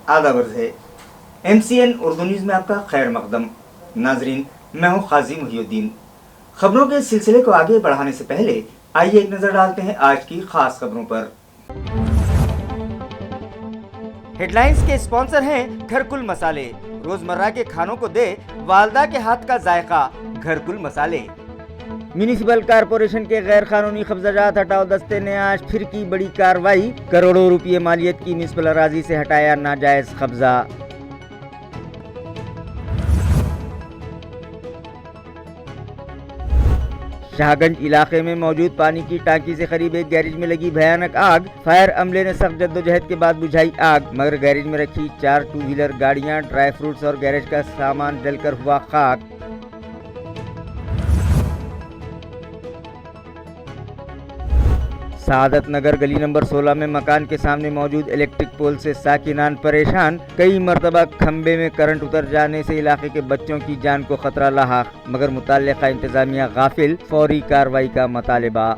आदाब है। MCN Urdu news में आपका खैर मकदम। नाजरीन, मैं हूं काजी मुहिउद्दीन। खबरों के सिलसिले को आगे बढ़ाने से पहले आइए एक नज़र डालते हैं आज की खास खबरों पर। हेडलाइंस के स्पॉन्सर हैं घरकुल मसाले। रोजमर्रा के खानों को दे वालदा के हाथ का जायका, घरकुल मसाले। म्यूनिसिपल कारपोरेशन के गैर कानूनी कब्जात हटाओ दस्ते ने आज फिर की बड़ी कार्रवाई। करोड़ों रुपये मालियत की म्यूनिसिपल अराजी से हटाया नाजायज कब्जा। शाहगंज इलाके में मौजूद पानी की टांकी से करीब एक गैरेज में लगी भयानक आग। फायर अमले ने सख्त जद्दोजहद के बाद बुझाई आग, मगर गैरेज में रखी 4 टू व्हीलर गाड़ियां, ड्राई फ्रूट्स और गैरेज का सामान जलकर हुआ खाक। सादत नगर गली नंबर 16 में मकान के सामने मौजूद इलेक्ट्रिक पोल से साकिनान परेशान। कई मरतबा खंबे में करंट उतर जाने से इलाके के बच्चों की जान को खतरा लाहक, मगर मुतल्लिका इंतजामिया गाफिल। फौरी कार्रवाई का मुतालबा।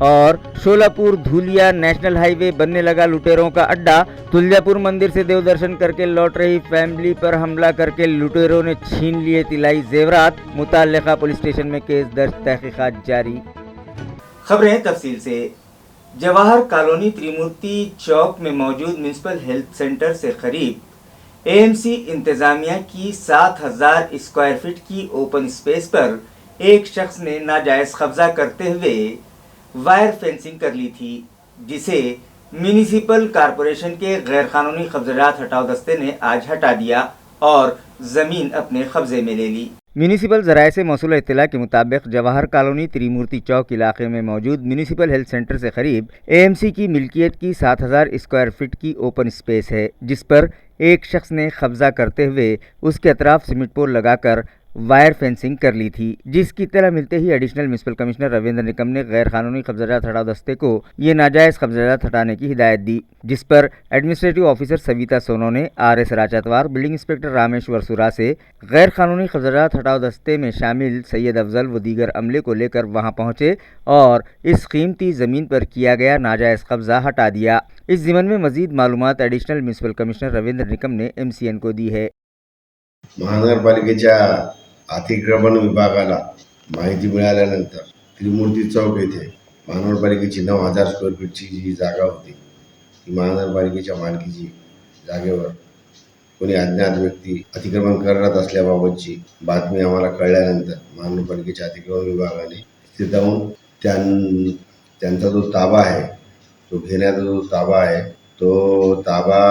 और शोलापुर धूलिया नेशनल हाईवे बनने लगा लुटेरों का अड्डा। तुलजापुर मंदिर से देव दर्शन करके लौट रही फैमिली पर हमला करके लुटेरों ने छीन लिए तिलाई जेवरात। मुतल्लिका पुलिस स्टेशन में केस दर्ज, तहकीकात जारी। खबरें तफसील से। जवाहर कॉलोनी त्रिमूर्ति चौक में मौजूद म्यूनिसिपल हेल्थ सेंटर से करीब AMC इंतजामिया की 7000 स्क्वायर फीट की ओपन स्पेस पर एक शख्स ने नाजायज कब्जा करते हुए वायर फेंसिंग कर ली थी, जिसे म्यूनिसिपल कारपोरेशन के गैर कानूनी कब्जात हटाओ दस्ते ने आज हटा दिया और जमीन अपने कब्जे में ले ली। म्यूनिसिपल ज़राए से मौसूल इत्तला के मुताबिक जवाहर कॉलोनी त्रिमूर्ति चौक इलाके में मौजूद म्यूनिसिपल हेल्थ सेंटर से करीब AMC की मिल्कियत की 7000 स्क्वायर फीट की ओपन स्पेस है, जिस पर एक शख्स ने कब्जा करते हुए उसके अतराफ सीमेंट पोल लगाकर वायर फेंसिंग कर ली थी, जिसकी इत्तला मिलते ही additional municipal commissioner Ravindra Nikam ने गैर कानूनी कब्जात हटाओ दस्ते को ये नाजायज कब्जात हटाने की हिदायत दी, जिस पर एडमिनिस्ट्रेटिव ऑफिसर सविता सोनो ने RS राजातवार, बिल्डिंग इंस्पेक्टर रामेश्वर सुरा से गैर कानूनी कब्जात हटाओ दस्ते में शामिल सैयद अफजल व दीगर अमले को लेकर वहां पहुंचे और इस कीमती जमीन पर किया गया नाजायज कब्जा हटा दिया। इस ज़िमन में मजीद मालूमात additional municipal commissioner Ravindra Nikam ने MCN को दी है। महानगरपालिकेच्या अतिक्रमण विभागाला माहिती मिळाल्यानंतर त्रिमूर्ती चौक येथे महानगरपालिकेची 9000 स्क्वेअर फीटची जी जागा होती ती महानगरपालिकेच्या मालकीची जागेवर कोणी अज्ञात व्यक्ती अतिक्रमण करत असल्याबाबतची बातमी आम्हाला कळल्यानंतर महानगरपालिकेच्या अतिक्रमण विभागाने तिथे जाऊन त्यांचा जो ताबा आहे तो घेण्याचा जो ताबा आहे तो ताबा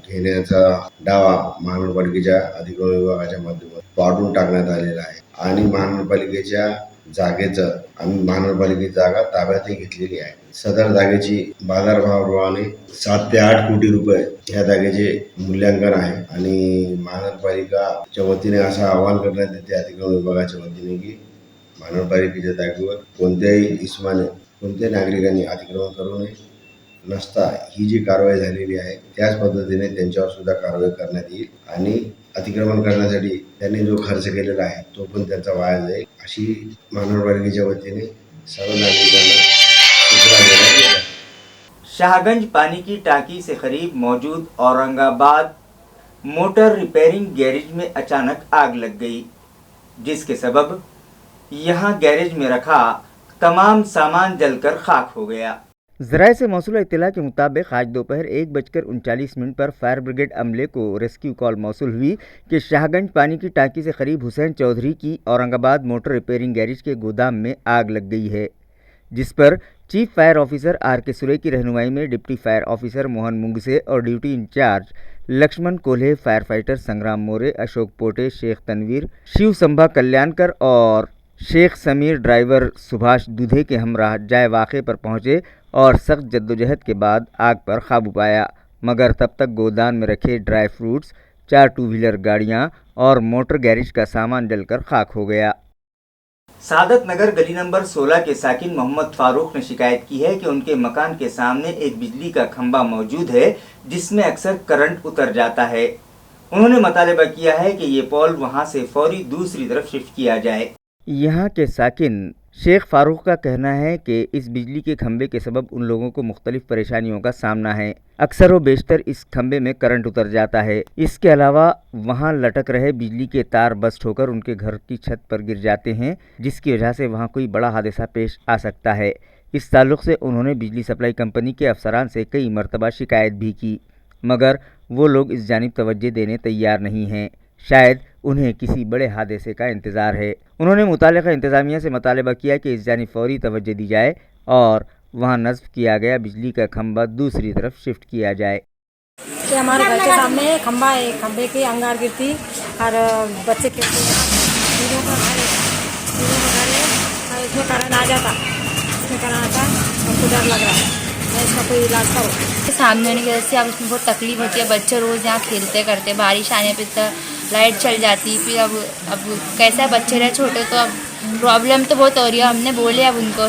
घेण्याचा डावा महानगरपालिकेच्या अधिकृत विभागाच्या माध्यमातून पाडून टाकण्यात आलेला आहे आणि महानगरपालिकेच्या जागेचं आम्ही महानगरपालिकेची जागा ताब्यातही घेतलेली आहे। सदर जागेची बाजारभावाप्रमाणे 7 ते 8 कोटी रुपये ह्या जागेचे मूल्यांकन आहे आणि महानगरपालिकेच्या वतीने असं आवाहन करण्यात येते अधिकृत विभागाच्या वतीने की महानगरपालिकेच्या जागेवर कोणत्याही इस्माने कोणत्याही नागरिकांनी अतिक्रमण करू नये, नसता ही जी कारवाई झालेली आहे त्याच पद्धतीने त्यांच्यावर सुद्धा कारवाई करण्यात येईल आणि अतिक्रमण करण्यासाठी त्यांनी जो खर्च केलेला आहे तो पण त्यांचा वाया जाईल, अशी महानगरपालिकेच्या वतीने सर्व नागरिकांना सूचना देण्यात येत आहे। शाहगंज पानी की टांकी से करीब मौजूद औरंगाबाद मोटर रिपेयरिंग गैरेज में अचानक आग लग गई, जिसके सबब यहां गैरेज में रखा तमाम सामान जलकर खाक हो गया। ज़राए से मौसूल इत्तला के मुताबिक आज दोपहर 1:39 पर फायर ब्रिगेड अमले को रेस्क्यू कॉल मौसूल हुई कि शाहगंज पानी की टांकी से करीब हुसैन चौधरी की औरंगाबाद मोटर रिपेयरिंग गैरेज के गोदाम में आग लग गई है, जिस पर चीफ फायर ऑफिसर RK सुरे की रहनुमाई में deputy fire officer Mohan Mungse और duty in charge Laxman Kolhe, fire fighter Sangram More, Ashok पोटे, शेख तनवीर, शिव संभा कल्याणकर और शेख समीर ड्राइवर सुभाष दूधे के हमराह जाए वाक़े पर पहुंचे और सख्त जद्दोजहद के बाद आग पर काबू पाया, मगर तब तक गोदाम में रखे ड्राई फ्रूट्स, 4 टू व्हीलर गाड़ियां और मोटर गैरेज का सामान जलकर खाक हो गया। सादत नगर गली नंबर 16 के साकिन मोहम्मद फारूक ने शिकायत की है कि उनके मकान के सामने एक बिजली का खंभा मौजूद है जिसमें अक्सर करंट उतर जाता है। उन्होंने मुतालबा किया है कि ये पोल वहां से फौरी दूसरी तरफ शिफ्ट किया जाए। यहाँ के साकिन शेख फारूक का कहना है कि इस बिजली के खंभे के सबब उन लोगों को मुख्तलिफ परेशानियों का सामना है। अक्सर व बेशतर इस खंभे में करंट उतर जाता है। इसके अलावा वहां लटक रहे बिजली के तार बस्ट होकर उनके घर की छत पर गिर जाते हैं, जिसकी वजह से वहां कोई बड़ा हादसा पेश आ सकता है। इस ताल्लुक से उन्होंने बिजली सप्लाई कंपनी के अफसरान से कई मरतबा शिकायत भी की, मगर वो लोग इस जानिब तवज्जो देने तैयार नहीं हैं। शायद उन्हें किसी बड़े हादसे का इंतज़ार है। उन्होंने मुतालिका इंतज़ामिया से मुतालबा किया कि इस जानिब फौरी तवज्जो दी जाए और वहाँ नस्ब किया गया बिजली का खंभा दूसरी तरफ शिफ्ट किया जाए। कि हमारे घर के सामने खंभा है, खंभे की अंगार गिरती और बच्चे खेलते हैं। टीलों का घर है और इसमें करंट आ जाता, इसमें करंट आता, हमको डर लग रहा है। इसका कोई इलाज करो। सामने होने की वजह से अब इसमें बहुत तकलीफ होती है। बच्चे रोज़ यहाँ खेलते करते, बारिश आने पे तो लाइट चल जाती। फिर अब कैसा बच्चे रहे छोटे तो अब प्रॉब्लम तो बहुत हो रही है। हमने बोले अब उनको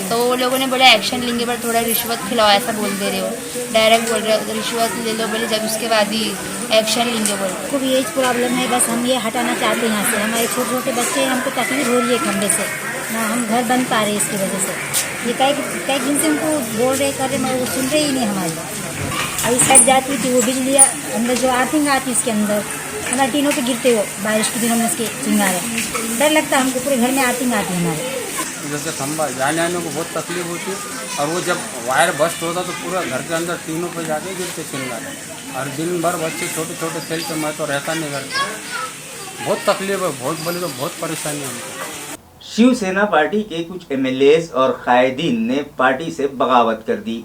तो वो लोगों ने बोला एक्शन लेंगे, पर थोड़ा रिश्वत खिलाओ, ऐसा बोल दे रहे हो। डायरेक्ट बोल रहे हो रिश्वत ले लो, बोले जब उसके बाद ही एक्शन लेंगे बोले। खूब यही प्रॉब्लम है, बस हम ये हटाना चाहते हैं यहाँ से। हमारे छोटे छोटे बच्चे हैं, हमको तकलीफ हो रही है खंभे से ना, हम घर बन पा रहे हैं इसकी वजह से। ये कई दिन से हमको बोल रहे कर रहे, मगर वो सुन रहे ही नहीं हमारी। अभी साइड जाती थी वो बिजली अंदर जो आर्थिंग आती इसके अंदर हमारे टीनों पे गिरते हो, बारिश के दिनों में उसके चिंगारे डर लगता है हमको, पूरे घर में आर्थिंग आती है हमारे। जैसे खंभा जाने आने को बहुत तकलीफ होती है, और वो जब वायर बस्ट होता तो पूरा घर के अंदर टीनों पे जाके गिरते चिंगारे, और दिन भर बच्चे छोटे छोटे खेलते, मैं तो रहता नहीं घर पे। बहुत तकलीफ है, बहुत बड़ी तो बहुत परेशानी है हमको। शिवसेना पार्टी के कुछ एमएलएज और कायदीन ने पार्टी से बगावत कर दी,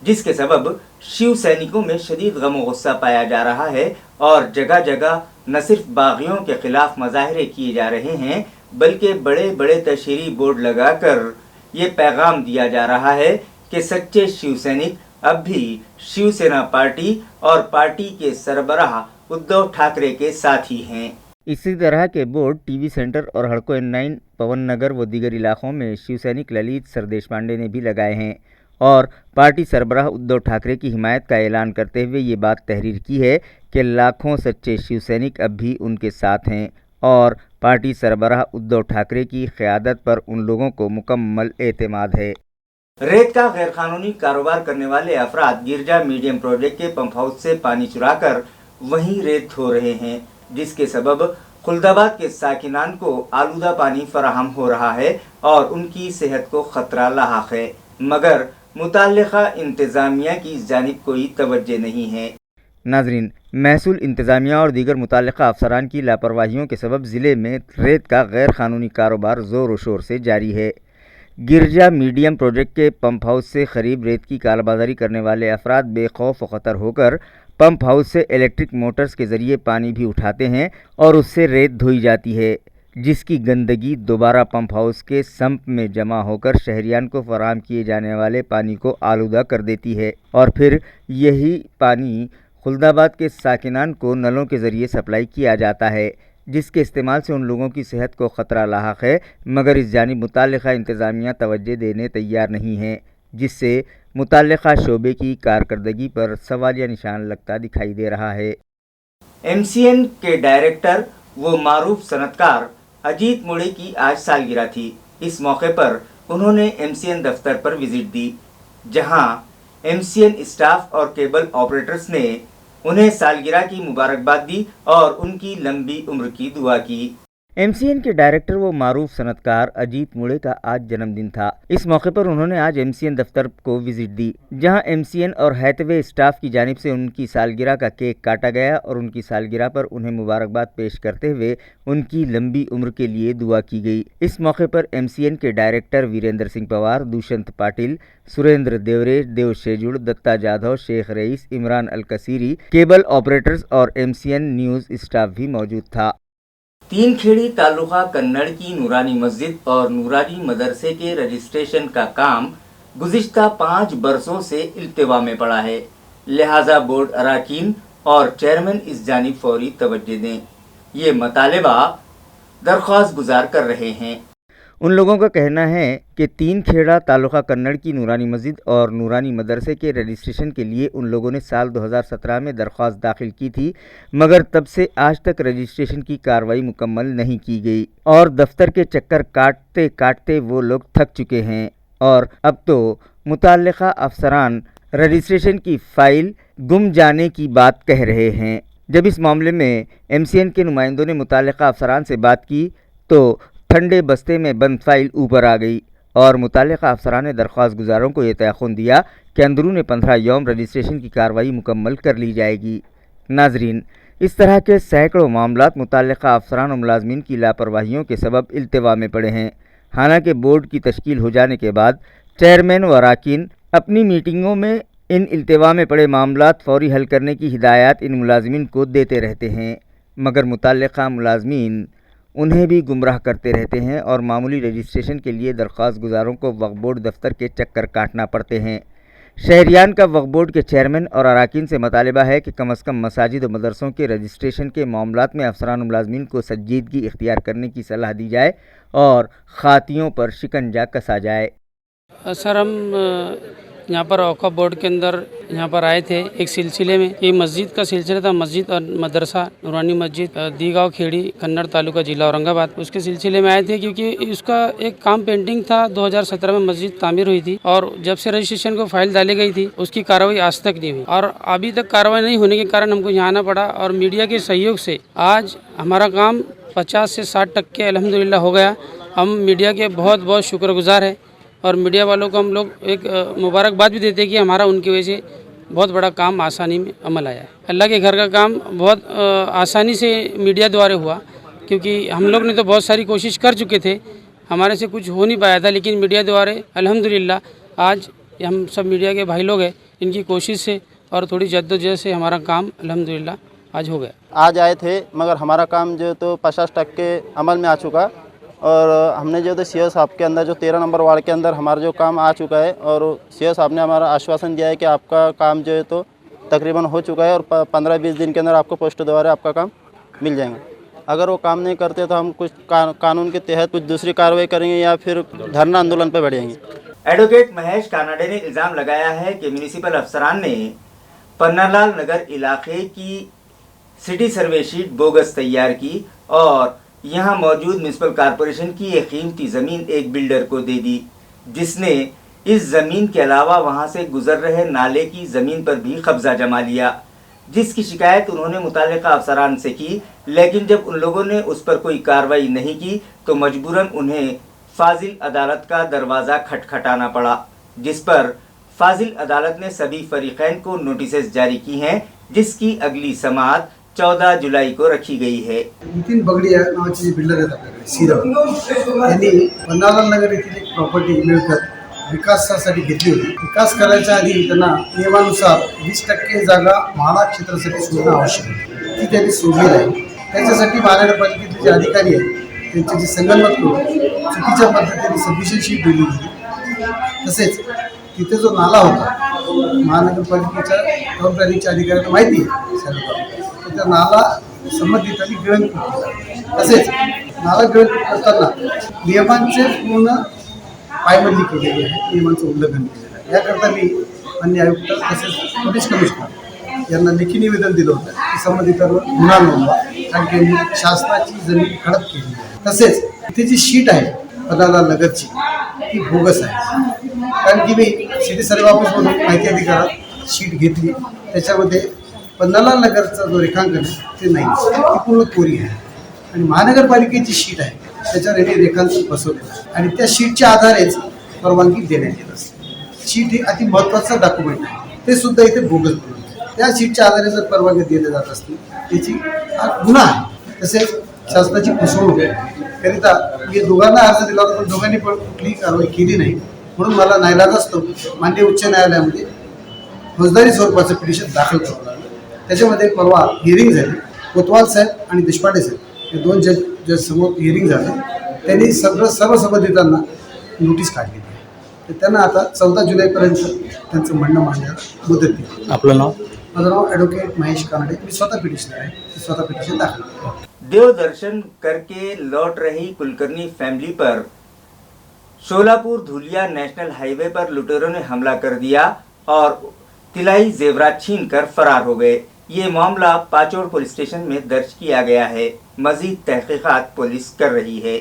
जिसके सबब शिव सैनिकों में शदीद गम और गुस्सा पाया जा रहा है और जगह जगह न सिर्फ बागियों के खिलाफ मुजाहरे किए जा रहे हैं, बल्कि बड़े बड़े तशहीरी बोर्ड लगाकर ये पैगाम दिया जा रहा है कि सच्चे शिव सैनिक अब भी शिवसेना पार्टी और पार्टी के सरबराह उद्धव ठाकरे के साथ ही हैं। इसी तरह के बोर्ड टीवी सेंटर और हड़को N9, पवन नगर व दीगर इलाकों में शिव सैनिक ललित सरदेश पांडे ने भी लगाए हैं और पार्टी सरबराह उद्धव ठाकरे की हिमायत का ऐलान करते हुए ये बात तहरीर की है कि लाखों सच्चे शिव सैनिक अब भी उनके साथ हैं और पार्टी सरबराह उद्धव ठाकरे की क़यादत पर उन लोगों को मुकम्मल एतमाद है। रेत का गैरकानूनी कारोबार करने वाले अफराद गिरजा मीडियम प्रोजेक्ट के पंप हाउस से पानी चुराकर वहीं रेत धो रहे हैं, जिसके सबब खुलदाबाद के साकिनान को आलूदा पानी फराहम हो रहा है और उनकी सेहत को खतरा लाहक है, मगर मुताल्लिका इंतज़ामिया की इस जानिब कोई तवज्जो नहीं है। नाजरीन, महसूल इंतज़ामिया और दीगर मुताल्लिका अफसरान की लापरवाहियों के सबब ज़िले में रेत का गैर कानूनी कारोबार ज़ोर व शोर से जारी है। गिरजा मीडियम प्रोजेक्ट के पंप हाउस से करीब रेत की कालाबाजारी करने वाले अफराद बेखौफ व ख़तर होकर पंप हाउस से इलेक्ट्रिक मोटर्स के ज़रिए पानी भी उठाते हैं और उससे रेत धोई जाती है, जिसकी गंदगी दोबारा पंप हाउस के संप में जमा होकर शहरियान को फराहम किए जाने वाले पानी को आलूदा कर देती है और फिर यही पानी खुलदाबाद के साकिनान को नलों के ज़रिए सप्लाई किया जाता है, जिसके इस्तेमाल से उन लोगों की सेहत को ख़तरा लाहक है, मगर इस जानिब मुताल्लिका इंतज़ामिया तवज्जो देने तैयार नहीं है, जिससे मुताल्लिका शोबे की कारकर्दगी पर सवालिया निशान लगता दिखाई दे रहा है। MCN के डायरेक्टर व मारूफ सनतकार अजीत मुड़े की आज सालगिरह थी। इस मौके पर उन्होंने MCN दफ्तर पर विजिट दी, जहां MCN स्टाफ और केबल ऑपरेटर्स ने उन्हें सालगिरह की मुबारकबाद दी और उनकी लंबी उम्र की दुआ की। MCN के डायरेक्टर व मारूफ सनतकार अजीत मुड़े का आज जन्मदिन था। इस मौके पर उन्होंने आज MCN दफ्तर को विजिट दी, जहां MCN और हैथवे स्टाफ की जानिब से उनकी सालगिरह का केक काटा गया और उनकी सालगिरह पर उन्हें मुबारकबाद पेश करते हुए उनकी लंबी उम्र के लिए दुआ की गई। इस मौके पर MCN के डायरेक्टर वीरेंद्र सिंह पवार, दुष्यंत पाटिल, सुरेंद्र देवरे, देव शेजुड़, दत्ता जाधव, शेख रईस, इमरान अल कसीरी, केबल ऑपरेटर्स और MCN न्यूज़ स्टाफ भी मौजूद था। तीन खेड़ी तालुका कन्नड़ की नूरानी मस्जिद और नूरानी मदरसे के रजिस्ट्रेशन का काम गुज़िश्ता 5 बरसों से इल्तिवा में पड़ा है, लिहाजा बोर्ड अराकीन और चेयरमैन इस जानिब फौरी तवज्जो दें, ये मतालबा दरख्वास्त गुजार कर रहे हैं। उन लोगों का कहना है कि तीन खेड़ा तालुका कन्नड़ की नूरानी मस्जिद और नूरानी मदरसे के रजिस्ट्रेशन के लिए उन लोगों ने साल 2017 में दरख्वास्त दाखिल की थी, मगर तब से आज तक रजिस्ट्रेशन की कार्रवाई मुकम्मल नहीं की गई और दफ्तर के चक्कर काटते काटते वो लोग थक चुके हैं और अब तो मुताल्लिका अफसरान रजिस्ट्रेशन की फ़ाइल गुम जाने की बात कह रहे हैं। जब इस मामले में MCN के नुमाइंदों ने मुताल्लिका अफसरान से बात की तो ठंडे बस्ते में बंद फाइल ऊपर आ गई और मुताल्लिका अफसरान ने दरख्वास्त गुजारों को यह तयख़ुन दिया कि अंदरून 15 यौम रजिस्ट्रेशन की कार्रवाई मुकम्मल कर ली जाएगी। नाजरीन, इस तरह के सैकड़ों मामलात मुताल्लिका अफसरान और मुलाजमीन की लापरवाहियों के सबब इल्तिवा में पड़े हैं। हालांकि बोर्ड की तश्कील हो जाने के बाद चेयरमैन व अराकीन अपनी मीटिंगों में इन इल्तिवा में पड़े मामलात फ़ौरी हल करने की हिदायत इन मुलाजमीन को देते रहते हैं, मगर मुताल्लिका मुलाजमीन उन्हें भी गुमराह करते रहते हैं और मामूली रजिस्ट्रेशन के लिए दरख्वास्त गुजारों को वक्फ बोर्ड दफ्तर के चक्कर काटना पड़ते हैं। शहरियान का वक्फ बोर्ड के चेयरमैन और अराकीन से मुतालबा है कि कम अज़ कम मसाजिद और मदरसों के रजिस्ट्रेशन के मामलात में अफसरान और मुलाजमीन को संजीदगी इख्तियार करने की सलाह दी जाए और खातियों पर शिकंजा कसा जाए। सर, हम यहाँ पर औक़ाफ़ बोर्ड के अंदर यहाँ पर आए थे एक सिलसिले में, ये मस्जिद का सिलसिला था, मस्जिद और मदरसा नूरानी मस्जिद दीगांव खेड़ी कन्नड़ तालुका जिला औरंगाबाद, उसके सिलसिले में आए थे क्योंकि उसका एक काम पेंडिंग था। 2017 में मस्जिद तामीर हुई थी और जब से रजिस्ट्रेशन को फाइल डाली गई थी उसकी कार्रवाई आज तक नहीं हुई और अभी तक कार्रवाई नहीं होने के कारण हमको यहाँ आना पड़ा और मीडिया के सहयोग से आज हमारा काम 50 से 60% अल्हम्दुलिल्लाह हो गया। हम मीडिया के बहुत बहुत शुक्रगुजार हैं और मीडिया वालों को हम लोग एक मुबारकबाद भी देते हैं कि हमारा उनकी वजह से बहुत बड़ा काम आसानी में अमल आया है। अल्लाह के घर का काम बहुत आसानी से मीडिया द्वारा हुआ क्योंकि हम लोग ने तो बहुत सारी कोशिश कर चुके थे, हमारे से कुछ हो नहीं पाया था, लेकिन मीडिया द्वारा अल्हम्दुलिल्लाह आज हम सब मीडिया के भाई लोग हैं, इनकी कोशिश से और थोड़ी जद्दोजहद से हमारा काम अल्हम्दुलिल्लाह आज हो गया। आज आए थे मगर हमारा काम जो तो 50% अमल में आ चुका और हमने जो तो सीओ साहब के अंदर जो 13 नंबर वार्ड के अंदर हमारा जो काम आ चुका है और सीओ साहब ने हमारा आश्वासन दिया है कि आपका काम जो है तो तकरीबन हो चुका है और 15-20 दिन के अंदर आपको पोस्ट द्वारा आपका काम मिल जाएगा। अगर वो काम नहीं करते तो हम कुछ कानून के तहत कुछ दूसरी कार्रवाई करेंगे या फिर धरना आंदोलन पर बढ़ेंगे। एडवोकेट महेश कानाडे ने इल्ज़ाम लगाया है कि म्यूनिसिपल अफसरान ने पन्नालाल नगर इलाके की सिटी सर्वे शीट बोगस तैयार की और यहाँ मौजूद म्यूनिसिपल कॉरपोरेशन की एक कीमती ज़मीन एक बिल्डर को दे दी, जिसने इस ज़मीन के अलावा वहाँ से गुजर रहे नाले की ज़मीन पर भी कब्जा जमा लिया, जिसकी शिकायत उन्होंने मुताल्लिका अफसरान से की, लेकिन जब उन लोगों ने उस पर कोई कार्रवाई नहीं की तो मजबूरन उन्हें फाजिल अदालत का दरवाज़ा खटखटाना पड़ा, जिस पर फाजिल अदालत ने सभी फरीक़ैन को नोटिस जारी की हैं, जिसकी अगली समाअत 14 जुलाई को रखी गई है। नितीन बगडिया नावाचे बिल्डर आहेत आपल्याकडे सिरम, त्यांनी पन्नालाल नगर येथील एक प्रॉपर्टी मिळकत विकासासाठी घेतली होती। विकास करायच्या आधी त्यांना नियमानुसार 20% जागा म्हाडा क्षेत्रासाठी सोडणं आवश्यक आहे, ती त्यांनी सोडली नाही। त्याच्यासाठी महानगरपालिकेचे जे अधिकारी आहेत त्यांचे जे संगनमत करून चुकीच्या पद्धतीने सबमिशन शीट दिली होती। तसेच तिथे जो नाला होता महानगरपालिकेच्या कर्मचाऱ्यांच्या अधिकाऱ्यांना माहिती आहे सर्व, त्या नाला संबंधितांनी गिळंकृत केला। तसेच नाला गिळंकृत करताना नियमांचे पूर्ण पायबंदी केलेली आहे, नियमांचं उल्लंघन केलेलं आहे। याकरता मी माननीय आयुक्त तसेच पोलीस कमिशनर यांना लेखी निवेदन दिलं होतं की संबंधितांवर गुन्हा नोंदवा, कारण त्यांनी शासनाची जमीन हडप केली आहे। तसेच इथे जी शीट आहे पन्नालाल नगरची ती बोगस आहे, कारण की मी सिटी सर्वे ऑफिसमधून माहिती अधिकारात शीट घेतली, त्याच्यामध्ये पन्नालाल नगरचा जो रेखांकन आहे ते नाही, ती पूर्ण कोरी आहे आणि महानगरपालिकेची शीट आहे त्याच्यावर यांनी रेखांकन बसवलेलं आहे आणि त्या शीटच्या आधारेच परवानगी देण्यात येत असते। शीट ही अति महत्त्वाचा डॉक्युमेंट आहे, ते सुद्धा इथे बोगस बनवलं। त्या शीटच्या आधारे जर परवानगी दिल्या जात असतील त्याची हा गुन्हा आहे। तसेच शासनाची फसवणूक करिता मी दोघांना अर्ज दिला होता, पण दोघांनी पण कुठलीही कारवाई केली नाही, म्हणून मला नाईलाज असतो माननीय उच्च न्यायालयामध्ये फौजदारी स्वरूपाचं पिटिशन दाखल करावं लागलं। त्याच्यामध्ये परवा हिअरिंग झाली, कोतवाल साहेब आणि देशपांडे साहेब हे दोन जज समोर हिअरिंग झालं, त्यांनी सर्व संबंधितांना नोटीस काढली आहे, तर त्यांना आता 14 जुलैपर्यंत त्यांचं म्हणणं मांडायला मुदत दिली। आपलं नाव? माझं नाव ॲडव्होकेट महेश कानडे, मी स्वतः पिटिशनर आहे, स्वतः पिटिशन दाखल। देव दर्शन करके लौट रही कुलकर्णी फैमिली पर शोलापुर धुलिया नेशनल हाईवे पर लुटेरों ने हमला कर दिया और तिलाई जेवरात छीनकर फरार हो गए। ये मामला पाचोड़ पुलिस स्टेशन में दर्ज किया गया है। मजीद तहकीकात पुलिस कर रही है।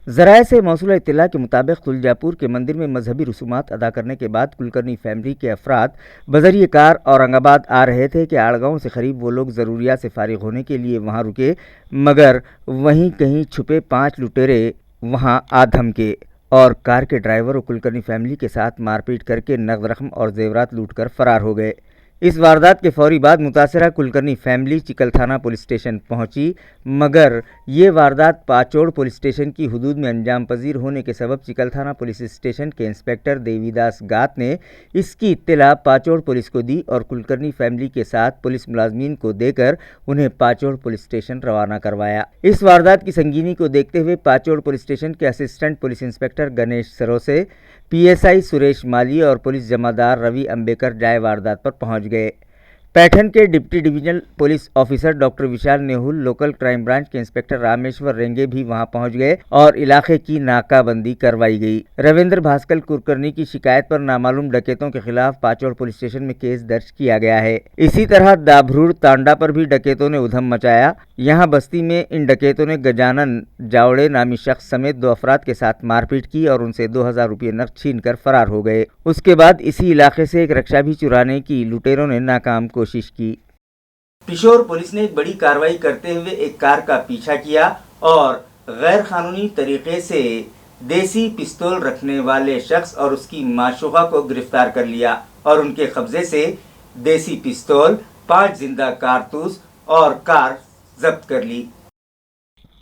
ज़राए से मौसूला इत्तला के मुताबिक तुलजापुर के मंदिर में मजहबी रसूमात अदा करने के बाद कुलकर्णी फैमिली के अफराद बजरिए कार औरंगाबाद आ रहे थे कि आड़गांव से करीब वो लोग ज़रूरियात से फारिग होने के लिए वहां रुके, मगर वहीं कहीं छुपे 5 लुटेरे वहां आ धमके और कार के ड्राइवर और कुलकर्णी फैमिली के साथ मारपीट करके नकद रकम और जेवरात लूटकर फरार हो गए। इस वारदात के फौरी बाद मुतासरा कुलकर्णी फैमिली चिकल थाना पुलिस स्टेशन पहुंची, मगर ये वारदात पाचोड़ पुलिस स्टेशन की हुदूद में अंजाम पजीर होने के सबब चिकल थाना पुलिस स्टेशन के इंस्पेक्टर देवीदास गात ने इसकी इत्तला पाचोड़ पुलिस को दी और कुलकर्णी फैमिली के साथ पुलिस मुलाजमीन को देकर उन्हें पाचोड़ पुलिस स्टेशन रवाना करवाया। इस वारदात की संगीनी को देखते हुए पाचोड़ पुलिस स्टेशन के assistant police inspector Ganesh Sarose, PSI Suresh Mali और पुलिस जमादार रवि अंबेकर जाए वारदात पर पहुंच गए। पैठन के deputy divisional police officer doctor Vishal Nehul, local crime branch के इंस्पेक्टर रामेश्वर रेंगे भी वहां पहुंच गए और इलाके की नाकाबंदी करवाई गई। रविंद्र भास्कर कुलकर्णी की शिकायत पर नामालूम डकैतों के खिलाफ पाचोड़ पुलिस स्टेशन में केस दर्ज किया गया है। इसी तरह दाभरूड़ तांडा पर भी डकैतों ने उधम मचाया। यहाँ बस्ती में इन डकैतों ने गजानन जावड़े नामी शख्स समेत 2 अफराद के साथ मारपीट की और उनसे 2000 रुपये नकद छीन कर फरार हो गए। उसके बाद इसी इलाके से एक रक्षा भी चुराने की लुटेरों ने नाकाम कोशिश की। पिशोर पुलिस ने एक बड़ी कार्रवाई करते हुए एक कार का पीछा किया और गैर कानूनी तरीके से देसी पिस्तौल रखने वाले शख्स और उसकी माशूका को गिरफ्तार कर लिया और उनके कब्जे से देसी पिस्तौल, 5 जिंदा कारतूस और कार जब्त कर ली।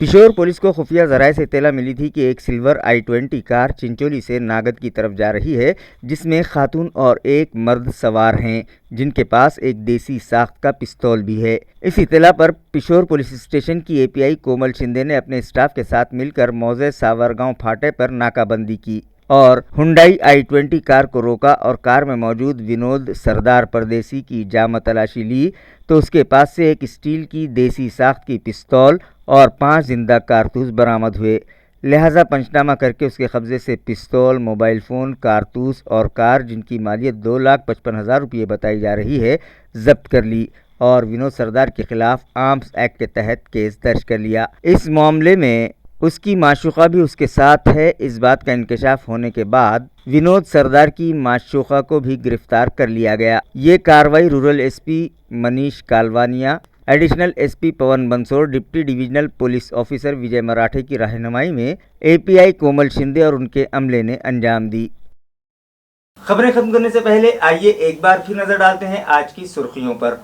पिशोर पुलिस को खुफिया ज़राए से इत्तला मिली थी कि एक सिल्वर i20 कार चिंचोली से नागद की तरफ जा रही है, जिसमें खातून और एक मर्द सवार हैं, जिनके पास एक देसी साख्त का पिस्तौल भी है। इस इत्तला पर पिशोर पुलिस स्टेशन की एपीआई कोमल शिंदे ने अपने स्टाफ के साथ मिलकर मौजे सावरगांव फाटे पर नाकाबंदी की और हुंडई i20 कार को रोका और कार में मौजूद विनोद सरदार परदेसी की जामा तलाशी ली तो उसके पास से एक स्टील की देसी साख्त की पिस्तौल और 5 जिंदा कारतूस बरामद हुए। लिहाजा पंचनामा करके उसके कब्जे से पिस्तौल, मोबाइल फ़ोन, कारतूस और कार, जिनकी मालियत 2,55,000 रुपये बताई जा रही है, जब्त कर ली और विनोद सरदार के खिलाफ आर्म्स एक्ट के तहत केस दर्ज कर लिया। इस मामले में उसकी माशूका भी उसके साथ है। इस बात का इंकशाफ होने के बाद विनोद सरदार की माशूका को भी गिरफ्तार कर लिया गया। ये कार्रवाई rural SP Manish Kalwania, additional SP Pawan Bansod, deputy divisional police officer Vijay Marathe की रहनुमाई में एपीआई कोमल शिंदे और उनके अमले ने अंजाम दी। खबरें खत्म करने से पहले आइए एक बार फिर नजर डालते हैं आज की सुर्खियों पर।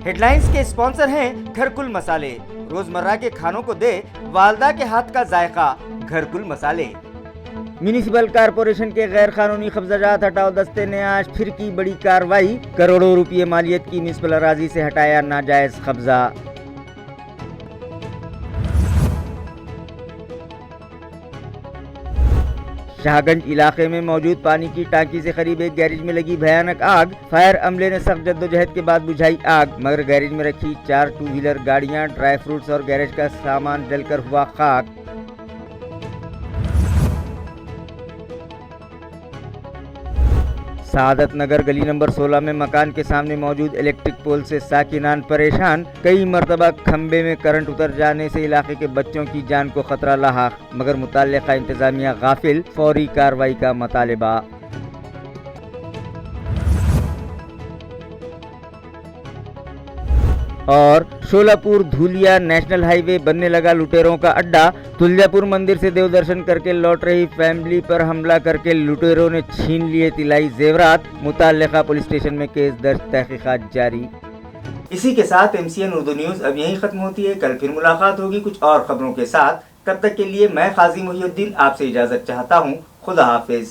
हेडलाइंस के स्पॉन्सर हैं घरकुल मसाले। रोजमर्रा के खानों को दे वालदा के हाथ का जायका, घरकुल मसाले। म्यूनिसिपल कारपोरेशन के गैर कानूनी कब्जात हटाओ दस्ते ने आज फिर की बड़ी कार्रवाई। करोड़ों रुपये मालियत की म्यूनिसिपल अराजी से हटाया नाजायज कब्जा। शाहगंज इलाके में मौजूद पानी की टांकी से करीब एक गैरेज में लगी भयानक आग। फायर अमले ने सख्त जद्दोजहद के बाद बुझाई आग, मगर गैरेज में रखी 4 टू व्हीलर गाड़ियां, ड्राई फ्रूट्स और गैरेज का सामान जलकर हुआ खाक। सादत नगर गली नंबर 16 में मकान के सामने मौजूद इलेक्ट्रिक पोल से साकिनान परेशान। कई मरतबा खंबे में करंट उतर जाने से इलाके के बच्चों की जान को खतरा लाहक, मगर मुतल्लिका इंतजामिया गाफिल। फौरी कार्रवाई का मुतालबा। और शोलापुर धुलिया नेशनल हाईवे बनने लगा लुटेरों का अड्डा। तुलजापुर मंदिर से देव दर्शन करके लौट रही फैमिली पर हमला करके लुटेरों ने छीन लिए तिलाई जेवरात। मुतल्लिका पुलिस स्टेशन में केस दर्ज, तहकीकात जारी। इसी के साथ MCN उर्दू न्यूज़ अब यहीं खत्म होती है। कल फिर मुलाकात होगी कुछ और खबरों के साथ। तब तक के लिए मैं काजी मोहिउद्दीन आपसे इजाज़त चाहता हूँ। खुदा हाफिज।